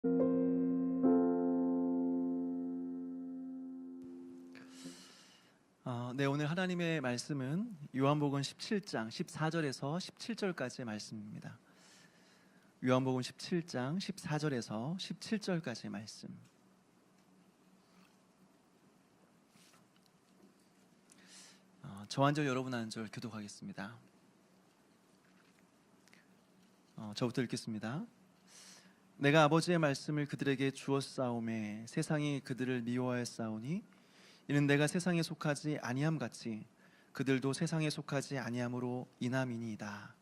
네, 오늘 하나님의 말씀은 요한복음 17장 14절에서 17절까지의 말씀입니다. 요한복음 17장 14절에서 17절까지의 말씀. 저 한 절 여러분 한 절 교독하겠습니다. 저부터 읽겠습니다. 내가 아버지의 말씀을 그들에게 주었사오매 세상이 그들을 미워하였사오니 이는 내가 세상에 속하지 아니함 같이 그들도 세상에 속하지 아니함으로 인함이니이다.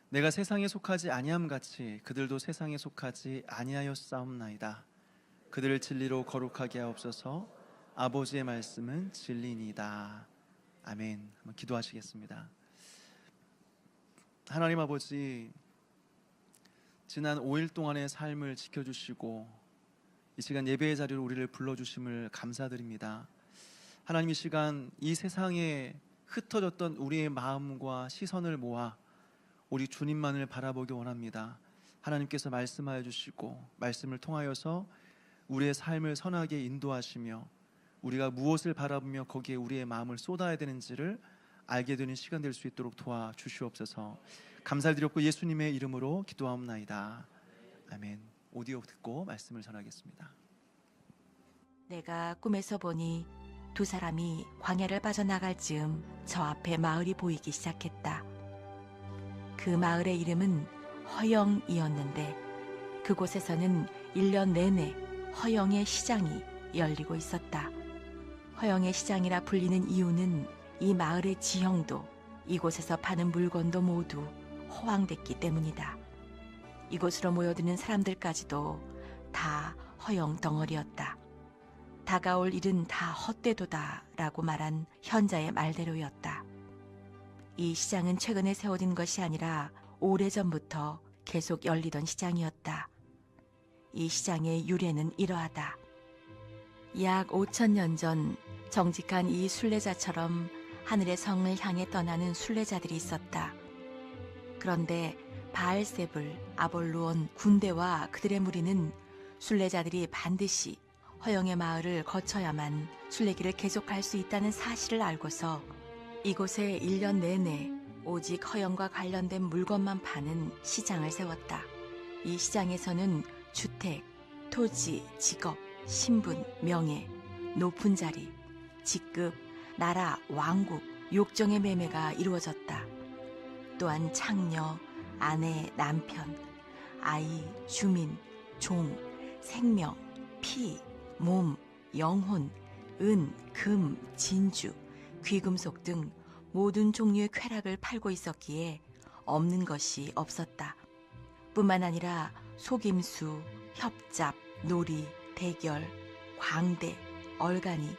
내가 세상에 속하지 아니함 같이 그들도 세상에 속하지 아니하였사옵나이다. 그들을 진리로 거룩하게 하옵소서. 아버지의 말씀은 진리니이다. 아멘. 한번 기도하시겠습니다. 하나님 아버지, 지난 5일 동안의 삶을 지켜주시고 이 시간 예배의 자리로 우리를 불러주심을 감사드립니다. 하나님, 이 시간 이 세상에 흩어졌던 우리의 마음과 시선을 모아 우리 주님만을 바라보기 원합니다. 하나님께서 말씀하여 주시고 말씀을 통하여서 우리의 삶을 선하게 인도하시며 우리가 무엇을 바라보며 거기에 우리의 마음을 쏟아야 되는지를 알게 되는 시간 될 수 있도록 도와주시옵소서. 감사를 드렸고 예수님의 이름으로 기도하옵나이다. 아멘. 오디오 듣고 말씀을 전하겠습니다. 내가 꿈에서 보니 두 사람이 광야를 빠져나갈 즈음 저 앞에 마을이 보이기 시작했다. 그 마을의 이름은 허영이었는데 그곳에서는 1년 내내 허영의 시장이 열리고 있었다. 허영의 시장이라 불리는 이유는 이 마을의 지형도 이곳에서 파는 물건도 모두 허황됐기 때문이다. 이곳으로 모여드는 사람들까지도 다 허영 덩어리였다. 다가올 일은 다 헛되도다 라고 말한 현자의 말대로였다. 이 시장은 최근에 세워진 것이 아니라 오래전부터 계속 열리던 시장이었다. 이 시장의 유래는 이러하다. 약 5,000년 전 정직한 이 순례자처럼 하늘의 성을 향해 떠나는 순례자들이 있었다. 그런데 바알세불, 아볼루온, 군대와 그들의 무리는 순례자들이 반드시 허영의 마을을 거쳐야만 순례길을 계속할 수 있다는 사실을 알고서 이곳에 1년 내내 오직 허영과 관련된 물건만 파는 시장을 세웠다. 이 시장에서는 주택, 토지, 직업, 신분, 명예, 높은 자리, 직급, 나라, 왕국, 욕정의 매매가 이루어졌다. 또한 창녀, 아내, 남편, 아이, 주민, 종, 생명, 피, 몸, 영혼, 은, 금, 진주, 귀금속 등 모든 종류의 쾌락을 팔고 있었기에 없는 것이 없었다. 뿐만 아니라 속임수, 협잡, 놀이, 대결, 광대, 얼간이,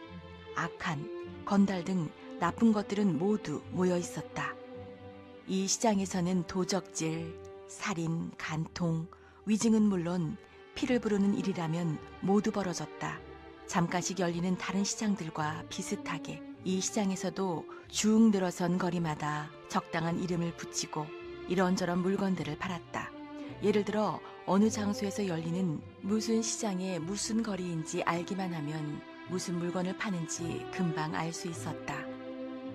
악한, 건달 등 나쁜 것들은 모두 모여 있었다. 이 시장에서는 도적질, 살인, 간통, 위증은 물론 피를 부르는 일이라면 모두 벌어졌다. 잠깐씩 열리는 다른 시장들과 비슷하게 이 시장에서도 쭉 늘어선 거리마다 적당한 이름을 붙이고 이런저런 물건들을 팔았다. 예를 들어 어느 장소에서 열리는 무슨 시장의 무슨 거리인지 알기만 하면 무슨 물건을 파는지 금방 알 수 있었다.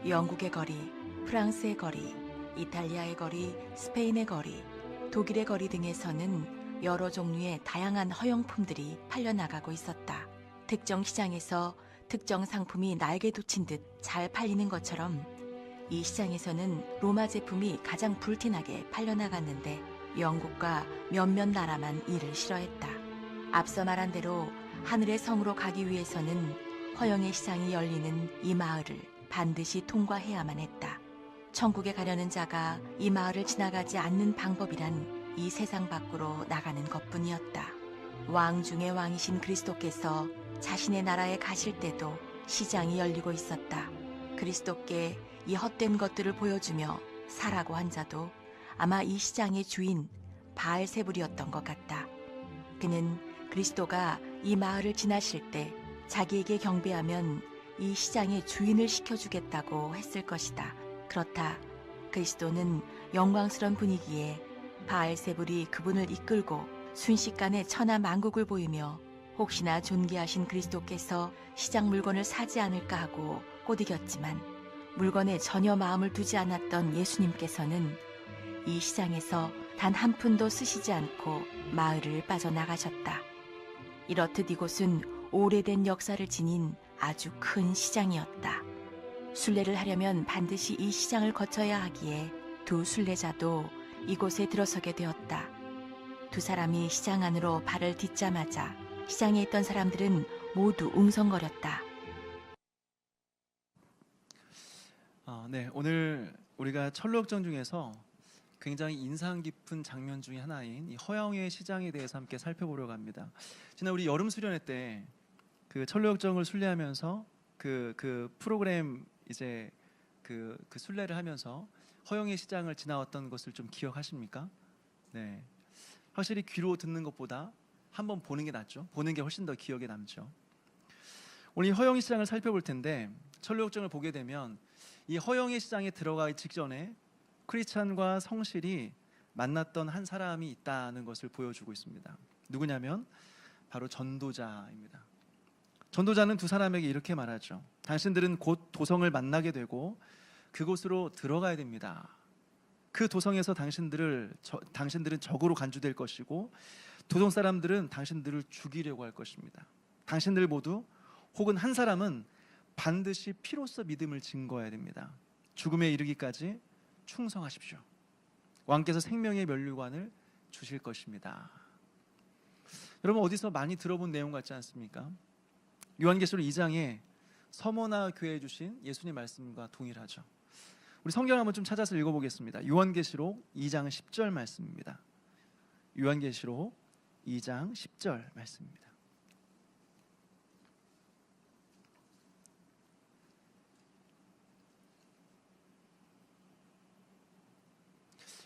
영국의 거리, 프랑스의 거리, 이탈리아의 거리, 스페인의 거리, 독일의 거리 등에서는 여러 종류의 다양한 허영품들이 팔려나가고 있었다. 특정 시장에서 특정 상품이 날개 돋친 듯 잘 팔리는 것처럼 이 시장에서는 로마 제품이 가장 불티나게 팔려나갔는데 영국과 몇몇 나라만 이를 싫어했다. 앞서 말한 대로 하늘의 성으로 가기 위해서는 허영의 시장이 열리는 이 마을을 반드시 통과해야만 했다. 천국에 가려는 자가 이 마을을 지나가지 않는 방법이란 이 세상 밖으로 나가는 것뿐이었다. 왕 중의 왕이신 그리스도께서 자신의 나라에 가실 때도 시장이 열리고 있었다. 그리스도께 이 헛된 것들을 보여주며 사라고 한 자도 아마 이 시장의 주인 바알세불이었던 것 같다. 그는 그리스도가 이 마을을 지나실 때 자기에게 경배하면 이 시장의 주인을 시켜주겠다고 했을 것이다. 그렇다. 그리스도는 영광스런 분위기에 바알세불이 그분을 이끌고 순식간에 천하 만국을 보이며 혹시나 존귀하신 그리스도께서 시장 물건을 사지 않을까 하고 꼬드겼지만 물건에 전혀 마음을 두지 않았던 예수님께서는 이 시장에서 단 한 푼도 쓰시지 않고 마을을 빠져나가셨다. 이렇듯 이곳은 오래된 역사를 지닌 아주 큰 시장이었다. 순례를 하려면 반드시 이 시장을 거쳐야 하기에 두 순례자도 이곳에 들어서게 되었다. 두 사람이 시장 안으로 발을 딛자마자 시장에 있던 사람들은 모두 웅성거렸다. 네, 오늘 우리가 철로역정 중에서 굉장히 인상 깊은 장면 중에 하나인 이 허영의 시장에 대해서 함께 살펴보려고 합니다. 지난 우리 여름 수련회 때 그 철로역정을 순례하면서 그 프로그램 이제 그 순례를 하면서 허영의 시장을 지나왔던 것을 좀 기억하십니까? 네, 확실히 귀로 듣는 것보다 한번 보는 게 낫죠. 보는 게 훨씬 더 기억에 남죠. 오늘 이 허영의 시장을 살펴볼 텐데 철로역정을 보게 되면 이 허영의 시장에 들어가기 직전에 크리스찬과 성실이 만났던 한 사람이 있다는 것을 보여주고 있습니다. 누구냐면 바로 전도자입니다. 전도자는 두 사람에게 이렇게 말하죠. 당신들은 곧 도성을 만나게 되고 그곳으로 들어가야 됩니다. 그 도성에서 당신들은 적으로 간주될 것이고 도성 사람들은 당신들을 죽이려고 할 것입니다. 당신들 모두 혹은 한 사람은 반드시 피로써 믿음을 증거해야 됩니다. 죽음에 이르기까지 충성하십시오. 왕께서 생명의 면류관을 주실 것입니다. 여러분 어디서 많이 들어본 내용 같지 않습니까? 요한계시록 2장에 서머나 교회에 주신 예수님 말씀과 동일하죠. 우리 성경 한번 좀 찾아서 읽어보겠습니다. 요한계시록 2장 10절 말씀입니다. 요한계시록 2장 10절 말씀입니다.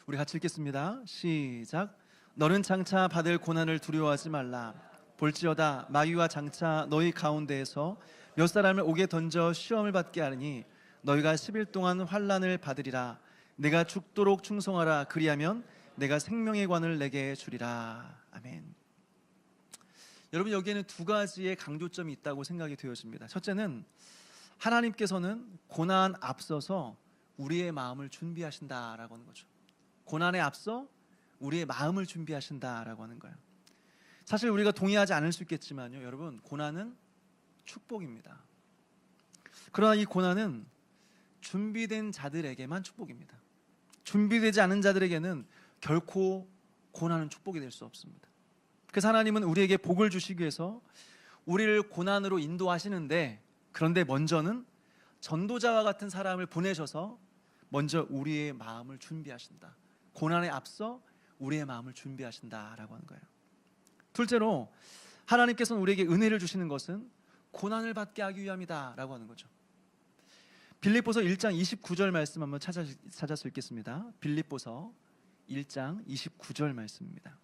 우리 같이 읽겠습니다. 시작. 너는 장차 받을 고난을 두려워하지 말라. 볼지어다 마귀와 장차 너희 가운데에서 몇 사람을 옥에 던져 시험을 받게 하느니 너희가 10일 동안 환난을 받으리라. 내가 죽도록 충성하라. 그리하면 내가 생명의 관을 내게 주리라. 아멘. 여러분 여기에는 두 가지의 강조점이 있다고 생각이 되어집니다. 첫째는 하나님께서는 고난 앞서서 우리의 마음을 준비하신다라고 하는 거죠. 고난에 앞서 우리의 마음을 준비하신다라고 하는 거예요. 사실 우리가 동의하지 않을 수 있겠지만요, 여러분 고난은 축복입니다. 그러나 이 고난은 준비된 자들에게만 축복입니다. 준비되지 않은 자들에게는 결코 고난은 축복이 될 수 없습니다. 그래서 하나님은 우리에게 복을 주시기 위해서 우리를 고난으로 인도하시는데, 그런데 먼저는 전도자와 같은 사람을 보내셔서 먼저 우리의 마음을 준비하신다. 고난에 앞서 우리의 마음을 준비하신다라고 하는 거예요. 둘째로 하나님께서는 우리에게 은혜를 주시는 것은 고난을 받게 하기 위함이다라고 하는 거죠. 빌립보서 1장 29절 말씀 한번 찾아서 읽겠습니다. 빌립보서 1장 29절 말씀입니다.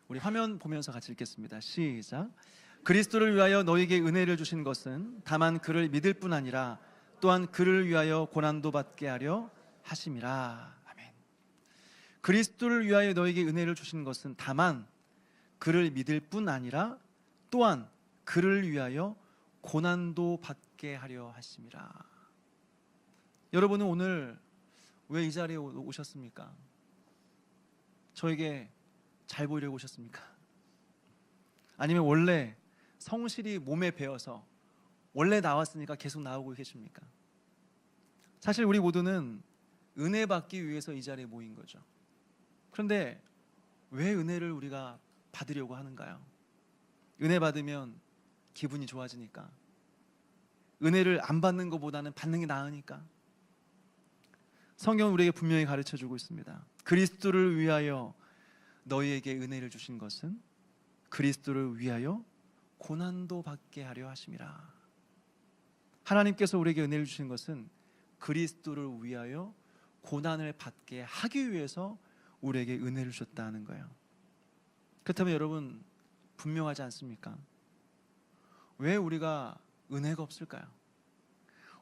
우리 화면 보면서 같이 읽겠습니다. 시작. 그리스도를 위하여 너에게 은혜를 주신 것은 다만 그를 믿을 뿐 아니라 또한 그를 위하여 고난도 받게 하려 하심이라. 아멘. 그리스도를 위하여 너에게 은혜를 주신 것은 다만 그를 믿을 뿐 아니라 또한 그를 위하여 고난도 받게 하려 하심이라. 여러분은 오늘 왜 이 자리에 오셨습니까? 저에게 잘 보이려고 오셨습니까? 아니면 원래 성실히 몸에 배어서 원래 나왔으니까 계속 나오고 계십니까? 사실 우리 모두는 은혜 받기 위해서 이 자리에 모인 거죠. 그런데 왜 은혜를 우리가 받으려고 하는가요? 은혜 받으면 기분이 좋아지니까? 은혜를 안 받는 것보다는 받는 게 나으니까? 성경은 우리에게 분명히 가르쳐주고 있습니다. 그리스도를 위하여 너희에게 은혜를 주신 것은 그리스도를 위하여 고난도 받게 하려 하심이라. 하나님께서 우리에게 은혜를 주신 것은 그리스도를 위하여 고난을 받게 하기 위해서 우리에게 은혜를 주셨다는 거예요. 그렇다면 여러분 분명하지 않습니까? 왜 우리가 은혜가 없을까요?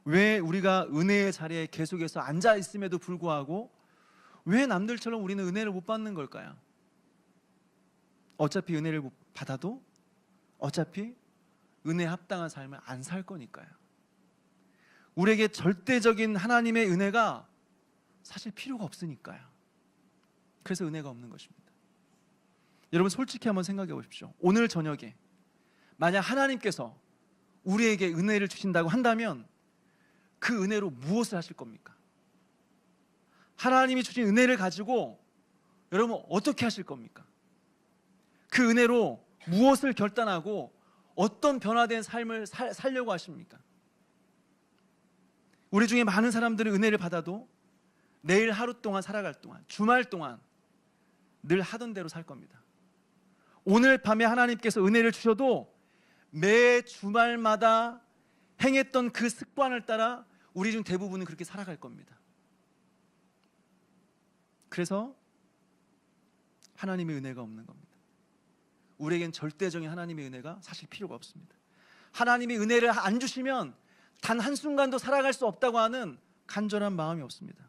왜 우리가 은혜의 자리에 계속해서 앉아 있음에도 불구하고 왜 남들처럼 우리는 은혜를 못 받는 걸까요? 어차피 은혜를 못 받아도 어차피 은혜에 합당한 삶을 안 살 거니까요. 우리에게 절대적인 하나님의 은혜가 사실 필요가 없으니까요. 그래서 은혜가 없는 것입니다. 여러분 솔직히 한번 생각해 보십시오. 오늘 저녁에 만약 하나님께서 우리에게 은혜를 주신다고 한다면 그 은혜로 무엇을 하실 겁니까? 하나님이 주신 은혜를 가지고 여러분 어떻게 하실 겁니까? 그 은혜로 무엇을 결단하고 어떤 변화된 삶을 살려고 하십니까? 우리 중에 많은 사람들은 은혜를 받아도 내일 하루 동안 살아갈 동안, 주말 동안 늘 하던 대로 살 겁니다. 오늘 밤에 하나님께서 은혜를 주셔도 매 주말마다 행했던 그 습관을 따라 우리 중 대부분은 그렇게 살아갈 겁니다. 그래서 하나님의 은혜가 없는 겁니다. 우리에겐 절대적인 하나님의 은혜가 사실 필요가 없습니다. 하나님의 은혜를 안 주시면 단 한순간도 살아갈 수 없다고 하는 간절한 마음이 없습니다.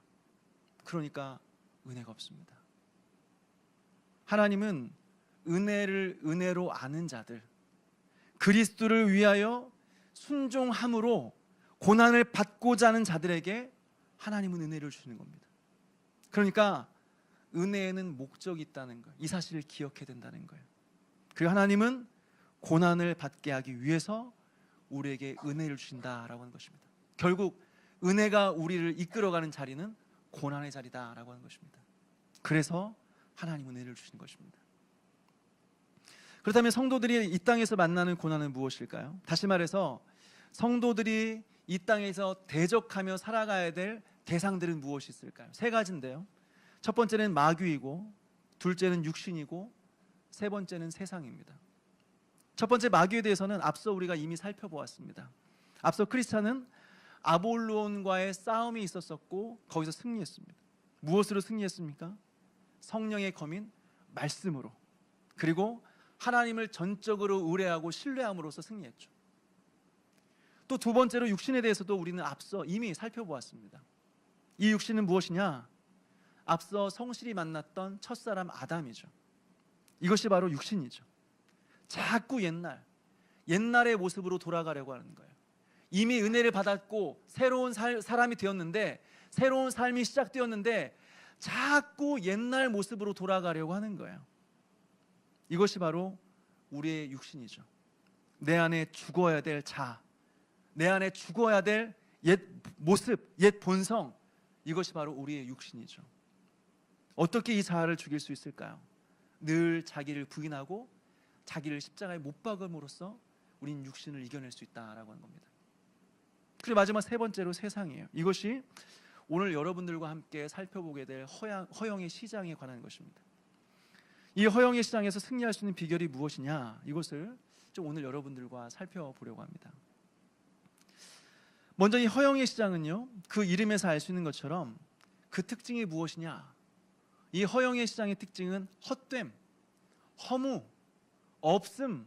그러니까 은혜가 없습니다. 하나님은 은혜를 은혜로 아는 자들, 그리스도를 위하여 순종함으로 고난을 받고자 하는 자들에게 하나님은 은혜를 주시는 겁니다. 그러니까 은혜에는 목적이 있다는 것, 이 사실을 기억해야 된다는 거예요. 그리고 하나님은 고난을 받게 하기 위해서 우리에게 은혜를 주신다라고 하는 것입니다. 결국 은혜가 우리를 이끌어가는 자리는 고난의 자리다라고 하는 것입니다. 그래서 하나님은 은혜를 주시는 것입니다. 그렇다면 성도들이 이 땅에서 만나는 고난은 무엇일까요? 다시 말해서 성도들이 이 땅에서 대적하며 살아가야 될 대상들은 무엇이 있을까요? 세 가지인데요. 첫 번째는 마귀이고, 둘째는 육신이고, 세 번째는 세상입니다. 첫 번째 마귀에 대해서는 앞서 우리가 이미 살펴보았습니다. 앞서 크리스찬은 아볼론과의 싸움이 있었었고 거기서 승리했습니다. 무엇으로 승리했습니까? 성령의 검인 말씀으로, 그리고 하나님을 전적으로 의뢰하고 신뢰함으로써 승리했죠. 또 두 번째로 육신에 대해서도 우리는 앞서 이미 살펴보았습니다. 이 육신은 무엇이냐? 앞서 성실히 만났던 첫사람 아담이죠. 이것이 바로 육신이죠. 자꾸 옛날의 모습으로 돌아가려고 하는 거예요. 이미 은혜를 받았고 새로운 사람이 되었는데, 새로운 삶이 시작되었는데 자꾸 옛날 모습으로 돌아가려고 하는 거예요. 이것이 바로 우리의 육신이죠. 내 안에 죽어야 될 자, 내 안에 죽어야 될 옛 모습, 옛 본성, 이것이 바로 우리의 육신이죠. 어떻게 이 자아를 죽일 수 있을까요? 늘 자기를 부인하고 자기를 십자가에 못 박음으로써 우린 육신을 이겨낼 수 있다라고 하는 겁니다. 그리고 마지막 세 번째로 세상이에요. 이것이 오늘 여러분들과 함께 살펴보게 될 허영의 시장에 관한 것입니다. 이 허영의 시장에서 승리할 수 있는 비결이 무엇이냐, 이것을 좀 오늘 여러분들과 살펴보려고 합니다. 먼저 이 허영의 시장은요, 그 이름에서 알 수 있는 것처럼 그 특징이 무엇이냐, 이 허영의 시장의 특징은 헛됨, 허무, 없음,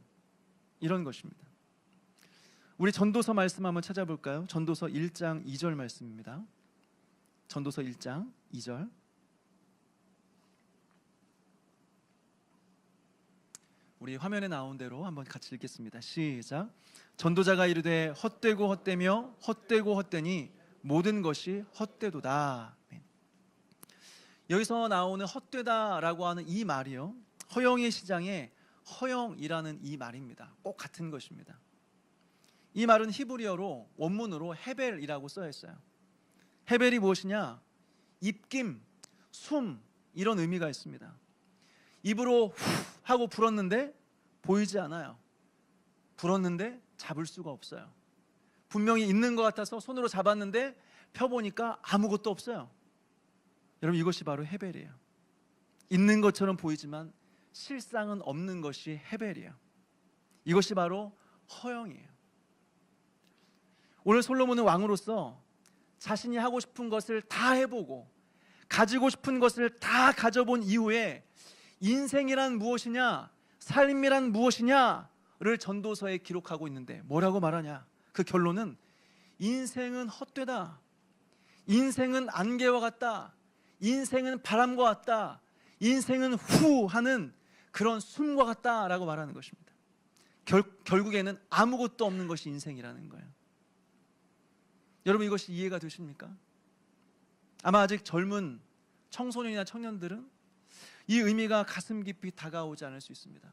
이런 것입니다. 우리 전도서 말씀 한번 찾아볼까요? 전도서 1장 2절 말씀입니다. 전도서 1장 2절. 우리 화면에 나온 대로 한번 같이 읽겠습니다. 시작. 전도자가 이르되 헛되고 헛되며 헛되고 헛되니 모든 것이 헛되도다. 여기서 나오는 헛되다라고 하는 이 말이요, 허영의 시장에 허영이라는 이 말입니다. 꼭 같은 것입니다. 이 말은 히브리어로 원문으로 헤벨이라고 써 있어요. 헤벨이 무엇이냐? 입김, 숨, 이런 의미가 있습니다. 입으로 후 하고 불었는데 보이지 않아요. 불었는데 잡을 수가 없어요. 분명히 있는 것 같아서 손으로 잡았는데 펴보니까 아무것도 없어요. 여러분, 이것이 바로 헤벨이에요. 있는 것처럼 보이지만 실상은 없는 것이 헤벨이에요. 이것이 바로 허영이에요. 오늘 솔로몬은 왕으로서 자신이 하고 싶은 것을 다 해보고 가지고 싶은 것을 다 가져본 이후에 인생이란 무엇이냐, 삶이란 무엇이냐를 전도서에 기록하고 있는데 뭐라고 말하냐? 그 결론은 인생은 헛되다. 인생은 안개와 같다. 인생은 바람과 같다. 인생은 후 하는 그런 숨과 같다라고 말하는 것입니다. 결국에는 아무것도 없는 것이 인생이라는 거예요. 여러분, 이것이 이해가 되십니까? 아마 아직 젊은 청소년이나 청년들은 이 의미가 가슴 깊이 다가오지 않을 수 있습니다.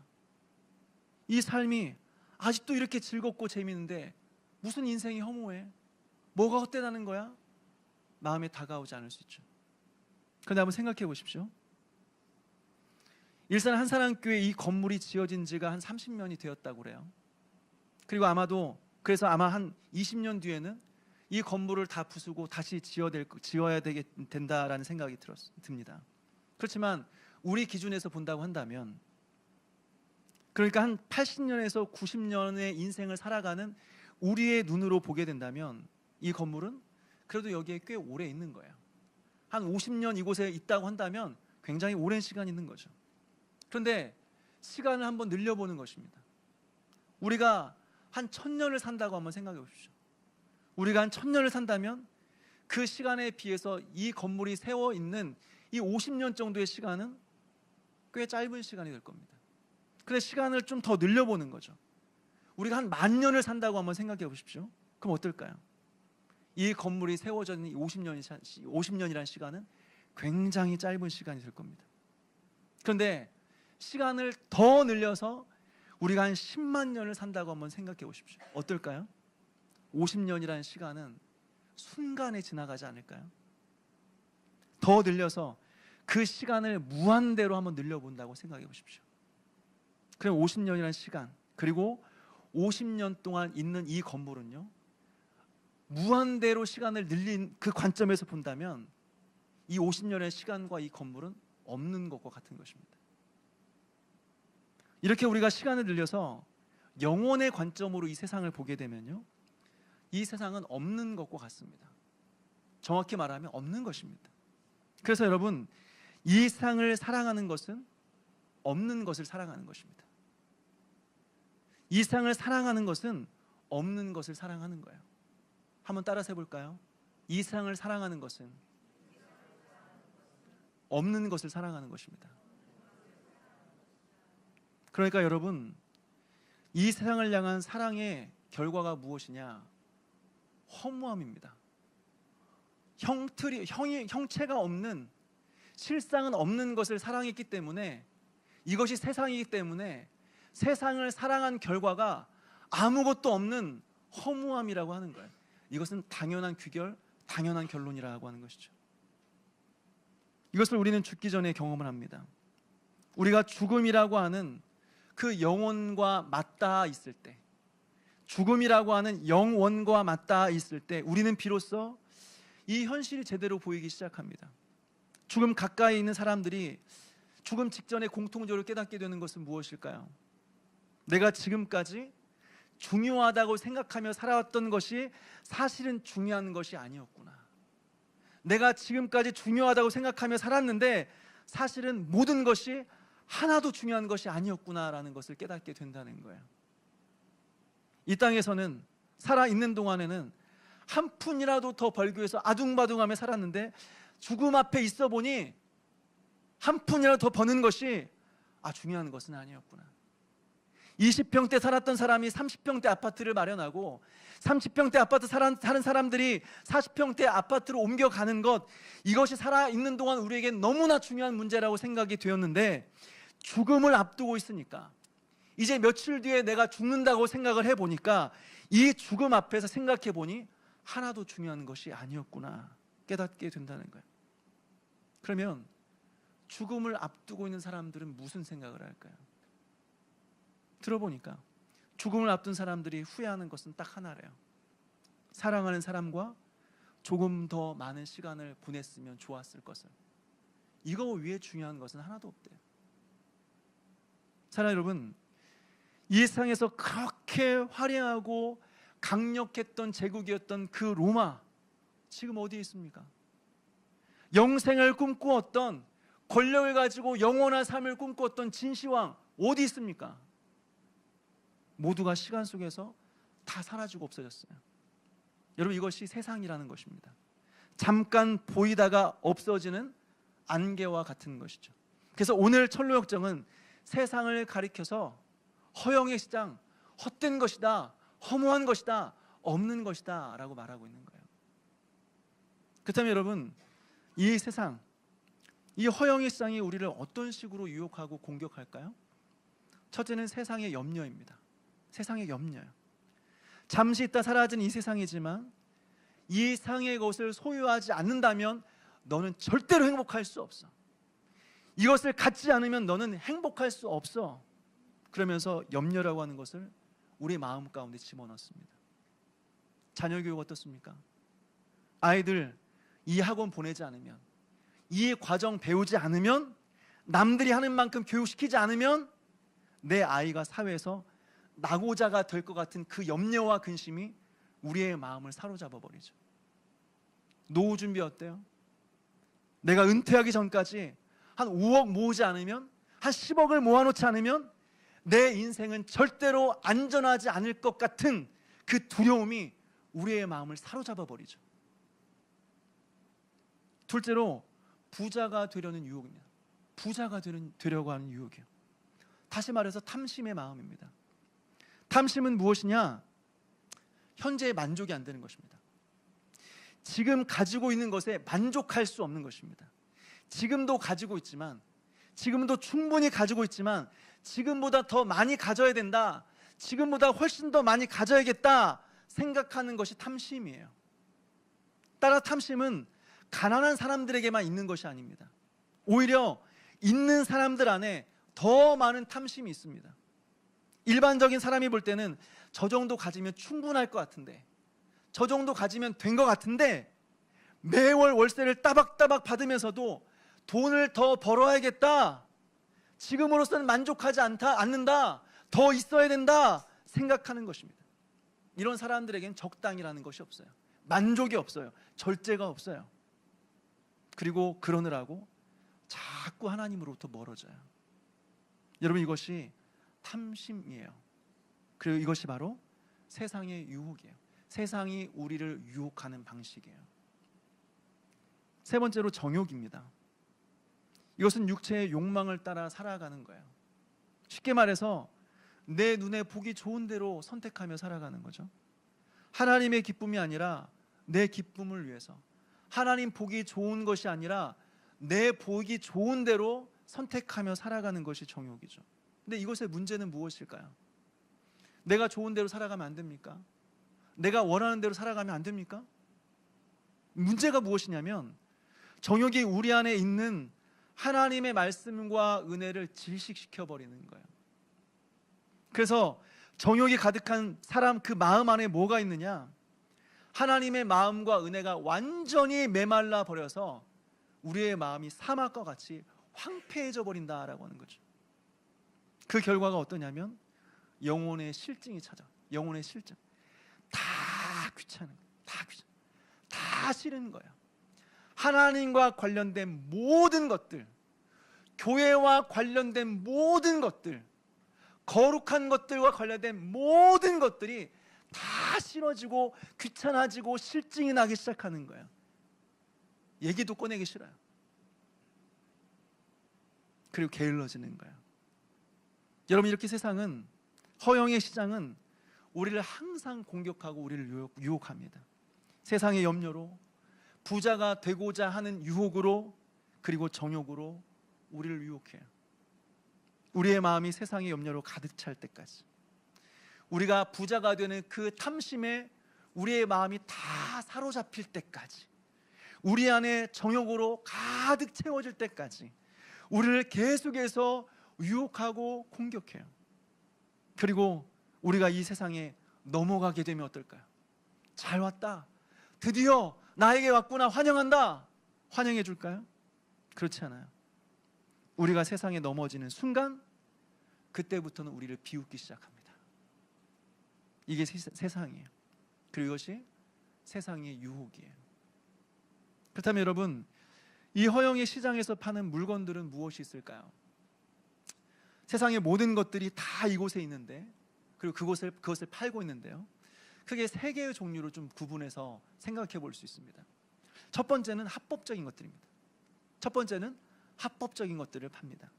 이 삶이 아직도 이렇게 즐겁고 재미있는데 무슨 인생이 허무해? 뭐가 헛되다는 거야? 마음에 다가오지 않을 수 있죠. 그런데 한번 생각해 보십시오. 일산 한사랑교회 이 건물이 지어진 지가 한 30년이 되었다고 그래요. 그리고 그래서 아마 한 20년 뒤에는 이 건물을 다 부수고 다시 지어야 된다라는 생각이 듭니다. 그렇지만 우리 기준에서 본다고 한다면, 그러니까 한 80년에서 90년의 인생을 살아가는 우리의 눈으로 보게 된다면 이 건물은 그래도 여기에 꽤 오래 있는 거예요. 한 50년 이곳에 있다고 한다면 굉장히 오랜 시간이 있는 거죠. 그런데 시간을 한번 늘려보는 것입니다. 우리가 한 1000년을 산다고 한번 생각해 보십시오. 우리가 한 1000년을 산다면 그 시간에 비해서 이 건물이 세워 있는 이 50년 정도의 시간은 꽤 짧은 시간이 될 겁니다. 그런데 시간을 좀 더 늘려보는 거죠. 우리가 한 10,000년을 산다고 한번 생각해 보십시오. 그럼 어떨까요? 이 건물이 세워져 있는 50년이라는 시간은 굉장히 짧은 시간이 될 겁니다. 그런데 시간을 더 늘려서 우리가 한 10만 년을 산다고 한번 생각해 보십시오. 어떨까요? 50년이라는 시간은 순간에 지나가지 않을까요? 더 늘려서 그 시간을 무한대로 한번 늘려본다고 생각해 보십시오. 그럼 50년이라는 시간, 그리고 50년 동안 있는 이 건물은요, 무한대로 시간을 늘린 그 관점에서 본다면 이 50년의 시간과 이 건물은 없는 것과 같은 것입니다. 이렇게 우리가 시간을 늘려서 영혼의 관점으로 이 세상을 보게 되면요, 이 세상은 없는 것과 같습니다. 정확히 말하면 없는 것입니다. 그래서 여러분, 이 세상을 사랑하는 것은 없는 것을 사랑하는 것입니다. 이 세상을 사랑하는 것은 없는 것을 사랑하는 거예요. 한번 따라서 해볼까요? 이 세상을 사랑하는 것은 없는 것을 사랑하는 것입니다. 그러니까 여러분, 이 세상을 향한 사랑의 결과가 무엇이냐? 허무함입니다. 형체가 없는, 실상은 없는 것을 사랑했기 때문에, 이것이 세상이기 때문에 세상을 사랑한 결과가 아무것도 없는 허무함이라고 하는 거예요. 이것은 당연한 귀결, 당연한 결론이라고 하는 것이죠. 이것을 우리는 죽기 전에 경험을 합니다. 우리가 죽음이라고 하는 그 영혼과 맞닿아 있을 때, 죽음이라고 하는 영원과 맞닿아 있을 때 우리는 비로소 이 현실이 제대로 보이기 시작합니다. 죽음 가까이 있는 사람들이 죽음 직전에 공통적으로 깨닫게 되는 것은 무엇일까요? 내가 지금까지 중요하다고 생각하며 살아왔던 것이 사실은 중요한 것이 아니었구나. 내가 지금까지 중요하다고 생각하며 살았는데 사실은 모든 것이 하나도 중요한 것이 아니었구나라는 것을 깨닫게 된다는 거예요. 이 땅에서는 살아있는 동안에는 한 푼이라도 더 벌기 위해서 아둥바둥하며 살았는데 죽음 앞에 있어 보니 한 푼이라도 더 버는 것이 중요한 것은 아니었구나. 20평대 살았던 사람이 30평대 아파트를 마련하고 30평대 아파트 사는 사람들이 40평대 아파트로 옮겨가는 것, 이것이 살아있는 동안 우리에겐 너무나 중요한 문제라고 생각이 되었는데 죽음을 앞두고 있으니까, 이제 며칠 뒤에 내가 죽는다고 생각을 해보니까 이 죽음 앞에서 생각해보니 하나도 중요한 것이 아니었구나 깨닫게 된다는 거예요. 그러면 죽음을 앞두고 있는 사람들은 무슨 생각을 할까요? 들어보니까 죽음을 앞둔 사람들이 후회하는 것은 딱 하나래요. 사랑하는 사람과 조금 더 많은 시간을 보냈으면 좋았을 것을. 이거 위에 중요한 것은 하나도 없대요. 사랑 여러분, 이 세상에서 그렇게 화려하고 강력했던 제국이었던 그 로마, 지금 어디에 있습니까? 영생을 꿈꾸었던, 권력을 가지고 영원한 삶을 꿈꾸었던 진시황 어디 있습니까? 모두가 시간 속에서 다 사라지고 없어졌어요. 여러분, 이것이 세상이라는 것입니다. 잠깐 보이다가 없어지는 안개와 같은 것이죠. 그래서 오늘 철로역정은 세상을 가리켜서 허영의 시장, 헛된 것이다, 허무한 것이다, 없는 것이다 라고 말하고 있는 거예요. 그렇다면 여러분, 이 세상, 이 허영의 시장이 우리를 어떤 식으로 유혹하고 공격할까요? 첫째는 세상의 염려입니다. 세상의 염려요. 잠시 있다 사라진 이 세상이지만 이 상의 것을 소유하지 않는다면 너는 절대로 행복할 수 없어. 이것을 갖지 않으면 너는 행복할 수 없어. 그러면서 염려라고 하는 것을 우리 마음 가운데 집어넣습니다. 자녀 교육 어떻습니까? 아이들 이 학원 보내지 않으면, 이 과정 배우지 않으면, 남들이 하는 만큼 교육시키지 않으면 내 아이가 사회에서 낙오자가 될 것 같은 그 염려와 근심이 우리의 마음을 사로잡아 버리죠. 노후 준비 어때요? 내가 은퇴하기 전까지 한 5억 모으지 않으면, 한 10억을 모아놓지 않으면 내 인생은 절대로 안전하지 않을 것 같은 그 두려움이 우리의 마음을 사로잡아 버리죠. 둘째로 부자가 되려는 유혹입니다. 부자가 되려고 하는 유혹이에요. 다시 말해서 탐심의 마음입니다. 탐심은 무엇이냐? 현재의 만족이 안 되는 것입니다. 지금 가지고 있는 것에 만족할 수 없는 것입니다. 지금도 가지고 있지만, 지금도 충분히 가지고 있지만 지금보다 더 많이 가져야 된다, 지금보다 훨씬 더 많이 가져야겠다 생각하는 것이 탐심이에요. 따라 탐심은 가난한 사람들에게만 있는 것이 아닙니다. 오히려 있는 사람들 안에 더 많은 탐심이 있습니다. 일반적인 사람이 볼 때는 저 정도 가지면 충분할 것 같은데, 저 정도 가지면 된 것 같은데, 매월 월세를 따박따박 받으면서도 돈을 더 벌어야겠다, 지금으로서는 만족하지 않는다, 더 있어야 된다 생각하는 것입니다. 이런 사람들에게는 적당이라는 것이 없어요. 만족이 없어요. 절제가 없어요. 그리고 그러느라고 자꾸 하나님으로부터 멀어져요. 여러분, 이것이 탐심이에요. 그리고 이것이 바로 세상의 유혹이에요. 세상이 우리를 유혹하는 방식이에요. 세 번째로 정욕입니다. 이것은 육체의 욕망을 따라 살아가는 거예요. 쉽게 말해서 내 눈에 보기 좋은 대로 선택하며 살아가는 거죠. 하나님의 기쁨이 아니라 내 기쁨을 위해서, 하나님 보기 좋은 것이 아니라 내 보기 좋은 대로 선택하며 살아가는 것이 정욕이죠. 근데 이것의 문제는 무엇일까요? 내가 좋은 대로 살아가면 안 됩니까? 내가 원하는 대로 살아가면 안 됩니까? 문제가 무엇이냐면 정욕이 우리 안에 있는 하나님의 말씀과 은혜를 질식시켜 버리는 거예요. 그래서 정욕이 가득한 사람 그 마음 안에 뭐가 있느냐? 하나님의 마음과 은혜가 완전히 메말라 버려서 우리의 마음이 사막과 같이 황폐해져 버린다라고 하는 거죠. 그 결과가 어떠냐면 영혼의 실증이 찾아. 영혼의 실증. 다 귀찮은 거예요. 다 싫은 거예요. 하나님과 관련된 모든 것들, 교회와 관련된 모든 것들, 거룩한 것들과 관련된 모든 것들이 다 싫어지고 귀찮아지고 실증이 나기 시작하는 거예요. 얘기도 꺼내기 싫어요. 그리고 게을러지는 거예요. 여러분, 이렇게 세상은, 허영의 시장은 우리를 항상 공격하고 우리를 유혹합니다. 세상의 염려로, 부자가 되고자 하는 유혹으로, 그리고 정욕으로 우리를 유혹해요. 우리의 마음이 세상의 염려로 가득 찰 때까지, 우리가 부자가 되는 그 탐심에 우리의 마음이 다 사로잡힐 때까지, 우리 안에 정욕으로 가득 채워질 때까지 우리를 계속해서 유혹하고 공격해요. 그리고 우리가 이 세상에 넘어가게 되면 어떨까요? 잘 왔다, 드디어 나에게 왔구나, 환영한다, 환영해 줄까요? 그렇지 않아요. 우리가 세상에 넘어지는 순간, 그때부터는 우리를 비웃기 시작합니다. 이게 세상이에요. 그리고 이것이 세상의 유혹이에요. 그렇다면 여러분, 이 허영의 시장에서 파는 물건들은 무엇이 있을까요? 세상의 모든 것들이 다 이곳에 있는데, 그리고 그것을 팔고 있는데요. 크게 세 개의 종류로 좀 구분해서 생각해 볼 수 있습니다. 첫 번째는 합법적인 것들입니다. 첫 번째는 합법적인 것들을 팝니다.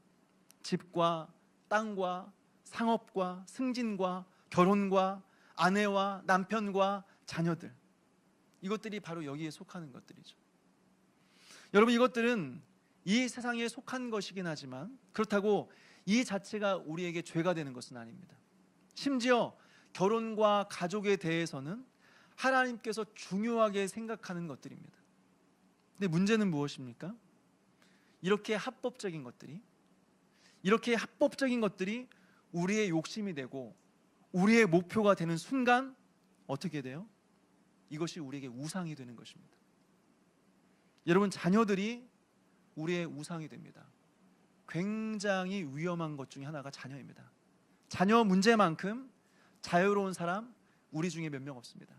집과 땅과 상업과 승진과 결혼과 아내와 남편과 자녀들, 이것들이 바로 여기에 속하는 것들이죠. 여러분, 이것들은 이 세상에 속한 것이긴 하지만 그렇다고 이 자체가 우리에게 죄가 되는 것은 아닙니다. 심지어 결혼과 가족에 대해서는 하나님께서 중요하게 생각하는 것들입니다. 근데 문제는 무엇입니까? 이렇게 합법적인 것들이 우리의 욕심이 되고 우리의 목표가 되는 순간 어떻게 돼요? 이것이 우리에게 우상이 되는 것입니다. 여러분, 자녀들이 우리의 우상이 됩니다. 굉장히 위험한 것 중에 하나가 자녀입니다. 자녀 문제만큼 자유로운 사람 우리 중에 몇 명 없습니다.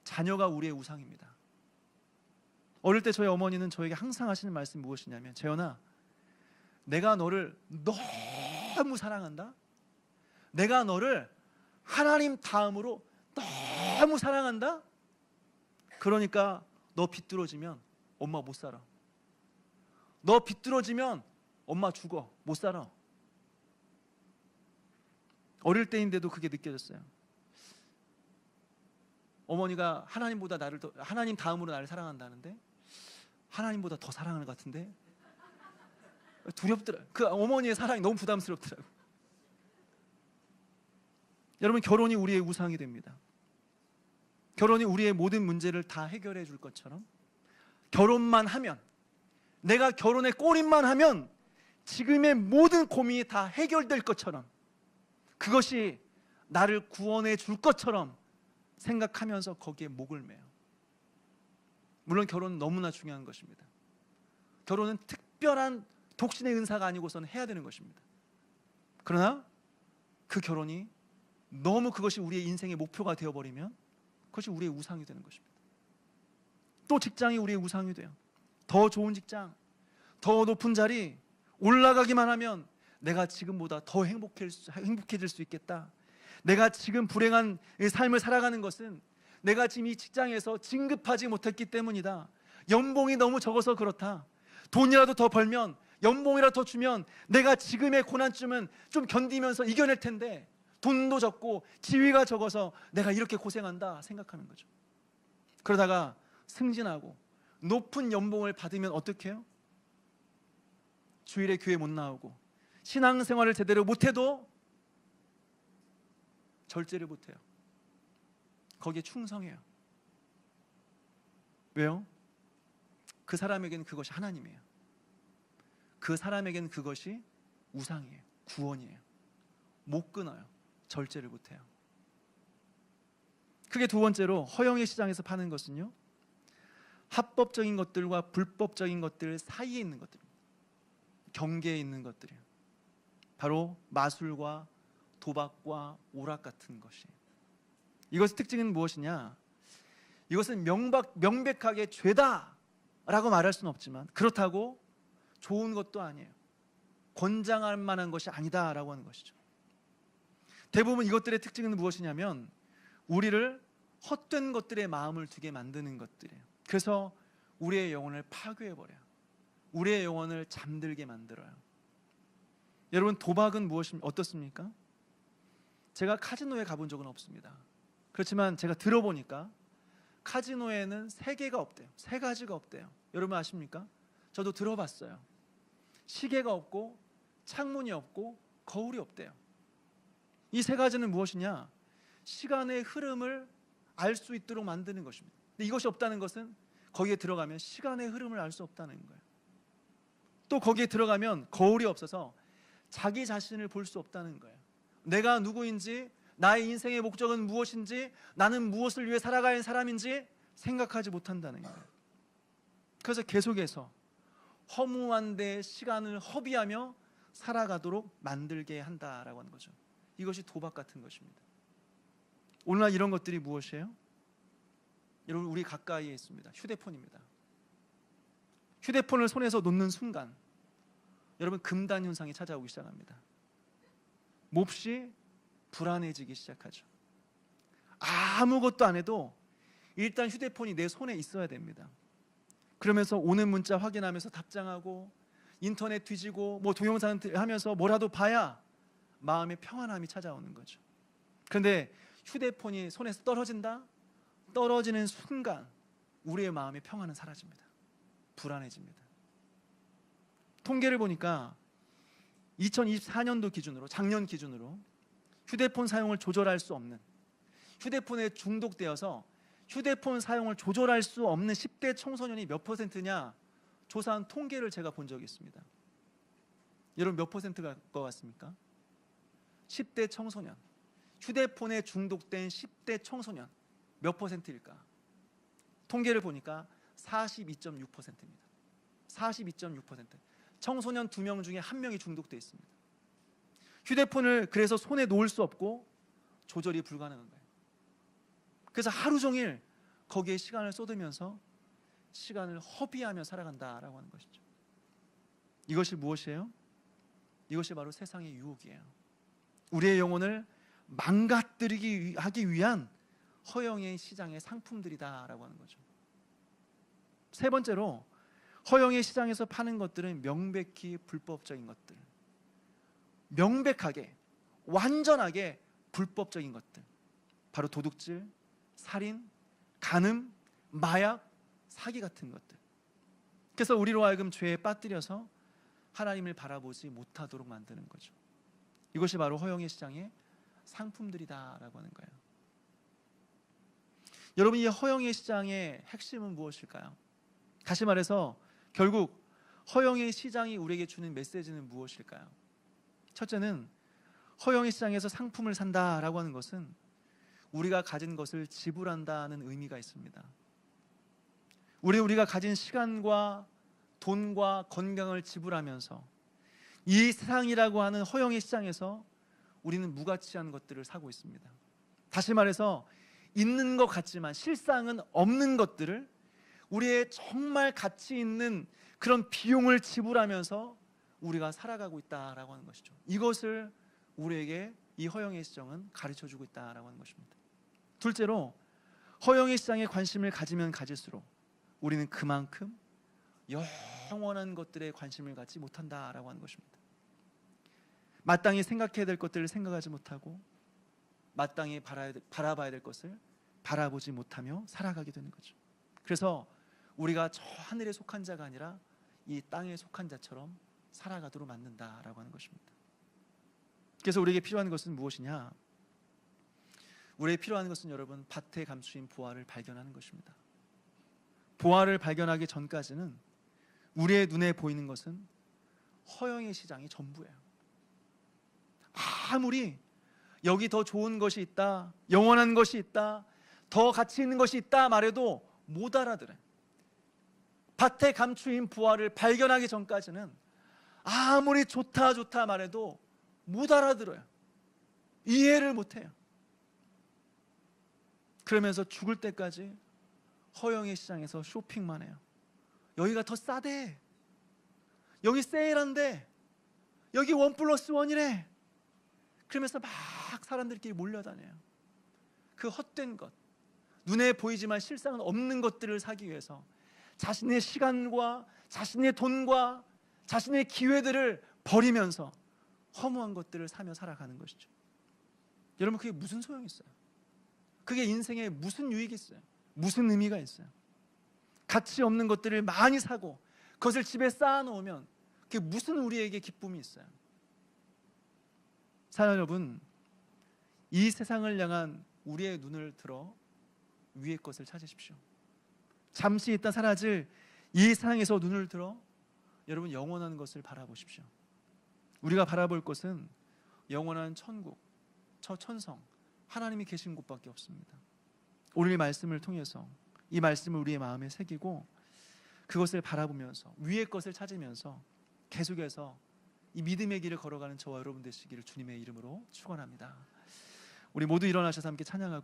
자녀가 우리의 우상입니다. 어릴 때 저희 어머니는 저에게 항상 하시는 말씀이 무엇이냐면, 재현아, 내가 너를 너무 사랑한다. 내가 너를 하나님 다음으로 너무 사랑한다. 그러니까 너 비뚤어지면 엄마 못 살아. 너 비뚤어지면 엄마 죽어. 못 살아. 어릴 때인데도 그게 느껴졌어요. 어머니가 하나님 다음으로 나를 사랑한다는데 하나님보다 더 사랑하는 것 같은데 두렵더라. 그 어머니의 사랑이 너무 부담스럽더라고요. 여러분, 결혼이 우리의 우상이 됩니다. 결혼이 우리의 모든 문제를 다 해결해 줄 것처럼, 결혼만 하면, 내가 결혼에 꼬림만 하면 지금의 모든 고민이 다 해결될 것처럼, 그것이 나를 구원해 줄 것처럼 생각하면서 거기에 목을 매요. 물론 결혼은 너무나 중요한 것입니다. 결혼은 특별한 독신의 은사가 아니고서는 해야 되는 것입니다. 그러나 그 결혼이 너무 그것이 우리의 인생의 목표가 되어버리면 그것이 우리의 우상이 되는 것입니다. 또 직장이 우리의 우상이 돼요. 더 좋은 직장, 더 높은 자리 올라가기만 하면 내가 지금보다 더 행복해질 수 있겠다. 내가 지금 불행한 삶을 살아가는 것은 내가 지금 이 직장에서 진급하지 못했기 때문이다. 연봉이 너무 적어서 그렇다. 돈이라도 더 벌면, 연봉이라도 더 주면 내가 지금의 고난쯤은 좀 견디면서 이겨낼 텐데 돈도 적고 지위가 적어서 내가 이렇게 고생한다 생각하는 거죠. 그러다가 승진하고 높은 연봉을 받으면 어떻게 해요? 주일에 교회 못 나오고 신앙생활을 제대로 못해도 절제를 못해요. 거기에 충성해요. 왜요? 그 사람에게는 그것이 하나님이에요. 그 사람에게는 그것이 우상이에요. 구원이에요. 못 끊어요. 절제를 못해요. 크게 두 번째로 허영의 시장에서 파는 것은요, 합법적인 것들과 불법적인 것들 사이에 있는 것들입니다. 경계에 있는 것들이에요. 바로 마술과 도박과 오락 같은 것이. 이것의 특징은 무엇이냐? 이것은 명백하게 죄다라고 말할 수는 없지만 그렇다고 좋은 것도 아니에요. 권장할 만한 것이 아니다라고 하는 것이죠. 대부분 이것들의 특징은 무엇이냐면 우리를 헛된 것들에 마음을 두게 만드는 것들이에요. 그래서 우리의 영혼을 파괴해버려요. 우리의 영혼을 잠들게 만들어요. 여러분, 도박은 어떻습니까? 제가 카지노에 가본 적은 없습니다. 그렇지만 제가 들어보니까 카지노에는 세 가지가 없대요. 여러분 아십니까? 저도 들어봤어요. 시계가 없고 창문이 없고 거울이 없대요. 이 세 가지는 무엇이냐? 시간의 흐름을 알 수 있도록 만드는 것입니다. 근데 이것이 없다는 것은 거기에 들어가면 시간의 흐름을 알 수 없다는 거예요. 또 거기에 들어가면 거울이 없어서 자기 자신을 볼 수 없다는 거예요. 내가 누구인지, 나의 인생의 목적은 무엇인지, 나는 무엇을 위해 살아가는 사람인지 생각하지 못한다는 거예요. 그래서 계속해서 허무한 데 시간을 허비하며 살아가도록 만들게 한다라고 하는 거죠. 이것이 도박 같은 것입니다. 오늘날 이런 것들이 무엇이에요? 여러분, 우리 가까이에 있습니다. 휴대폰입니다. 휴대폰을 손에서 놓는 순간 여러분, 금단 현상이 찾아오기 시작합니다. 몹시 불안해지기 시작하죠. 아무것도 안 해도 일단 휴대폰이 내 손에 있어야 됩니다. 그러면서 오는 문자 확인하면서 답장하고 인터넷 뒤지고 뭐 동영상 하면서 뭐라도 봐야 마음의 평안함이 찾아오는 거죠. 그런데 휴대폰이 손에서 떨어진다? 떨어지는 순간 우리의 마음의 평안은 사라집니다. 불안해집니다. 통계를 보니까 2024년도 기준으로, 작년 기준으로 휴대폰 사용을 조절할 수 없는, 휴대폰에 중독되어서 휴대폰 사용을 조절할 수 없는 10대 청소년이 몇 %냐 조사한 통계를 제가 본 적이 있습니다. 여러분 몇 %가 것 같습니까? 10대 청소년, 휴대폰에 중독된 10대 청소년 몇 %일까? 통계를 보니까 42.6%입니다. 42.6%. 청소년 2명 중에 1명이 중독되어 있습니다. 휴대폰을 그래서 손에 놓을 수 없고 조절이 불가능한 거예요. 그래서 하루 종일 거기에 시간을 쏟으면서 시간을 허비하며 살아간다라고 하는 것이죠. 이것이 무엇이에요? 이것이 바로 세상의 유혹이에요. 우리의 영혼을 망가뜨리기 하기 위한 허영의 시장의 상품들이다라고 하는 거죠. 세 번째로 허영의 시장에서 파는 것들은 명백히 불법적인 것들, 명백하게 완전하게 불법적인 것들, 바로 도둑질, 살인, 간음, 마약, 사기 같은 것들. 그래서 우리로 하여금 죄에 빠뜨려서 하나님을 바라보지 못하도록 만드는 거죠. 이것이 바로 허영의 시장의 상품들이다라고 하는 거예요. 여러분, 이 허영의 시장의 핵심은 무엇일까요? 다시 말해서 결국 허영의 시장이 우리에게 주는 메시지는 무엇일까요? 첫째는 허영의 시장에서 상품을 산다라고 하는 것은 우리가 가진 것을 지불한다는 의미가 있습니다. 우리가 가진 시간과 돈과 건강을 지불하면서 이 세상이라고 하는 허영의 시장에서 우리는 무가치한 것들을 사고 있습니다. 다시 말해서 있는 것 같지만 실상은 없는 것들을 우리의 정말 가치 있는 그런 비용을 지불하면서 우리가 살아가고 있다라고 하는 것이죠. 이것을 우리에게 이 허영의 시장은 가르쳐주고 있다라고 하는 것입니다. 둘째로 허영의 시장에 관심을 가지면 가질수록 우리는 그만큼 영원한 것들에 관심을 갖지 못한다라고 하는 것입니다. 마땅히 생각해야 될 것들을 생각하지 못하고 마땅히 바라봐야 될 것을 바라보지 못하며 살아가게 되는 거죠. 그래서 우리가 저 하늘에 속한 자가 아니라 이 땅에 속한 자처럼 살아가도록 만든다라고 하는 것입니다. 그래서 우리에게 필요한 것은 무엇이냐? 우리에게 필요한 것은 여러분 밭에 감추인 보화를 발견하는 것입니다. 보화를 발견하기 전까지는 우리의 눈에 보이는 것은 허영의 시장이 전부예요. 아무리 여기 더 좋은 것이 있다, 영원한 것이 있다, 더 가치 있는 것이 있다 말해도 못 알아들어요. 밭에 감추인 보화를 발견하기 전까지는 아무리 좋다 말해도 못 알아들어요. 이해를 못해요. 그러면서 죽을 때까지 허영의 시장에서 쇼핑만 해요. 여기가 더 싸대, 여기 세일한데, 여기 1+1이래. 그러면서 막 사람들끼리 몰려다녀요. 그 헛된 것, 눈에 보이지만 실상은 없는 것들을 사기 위해서 자신의 시간과 자신의 돈과 자신의 기회들을 버리면서 허무한 것들을 사며 살아가는 것이죠. 여러분, 그게 무슨 소용이 있어요? 그게 인생에 무슨 유익이 있어요? 무슨 의미가 있어요? 가치 없는 것들을 많이 사고 그것을 집에 쌓아놓으면 그게 무슨 우리에게 기쁨이 있어요? 사랑하는 여러분, 이 세상을 향한 우리의 눈을 들어 위의 것을 찾으십시오. 잠시 있다 사라질 이 세상에서 눈을 들어 여러분 영원한 것을 바라보십시오. 우리가 바라볼 것은 영원한 천국, 저 천성, 하나님이 계신 곳밖에 없습니다. 오늘 이 말씀을 통해서 이 말씀을 우리의 마음에 새기고 그것을 바라보면서 위의 것을 찾으면서 계속해서 이 믿음의 길을 걸어가는 저와 여러분 되시기를 주님의 이름으로 축원합니다. 우리 모두 일어나셔서 함께 찬양하고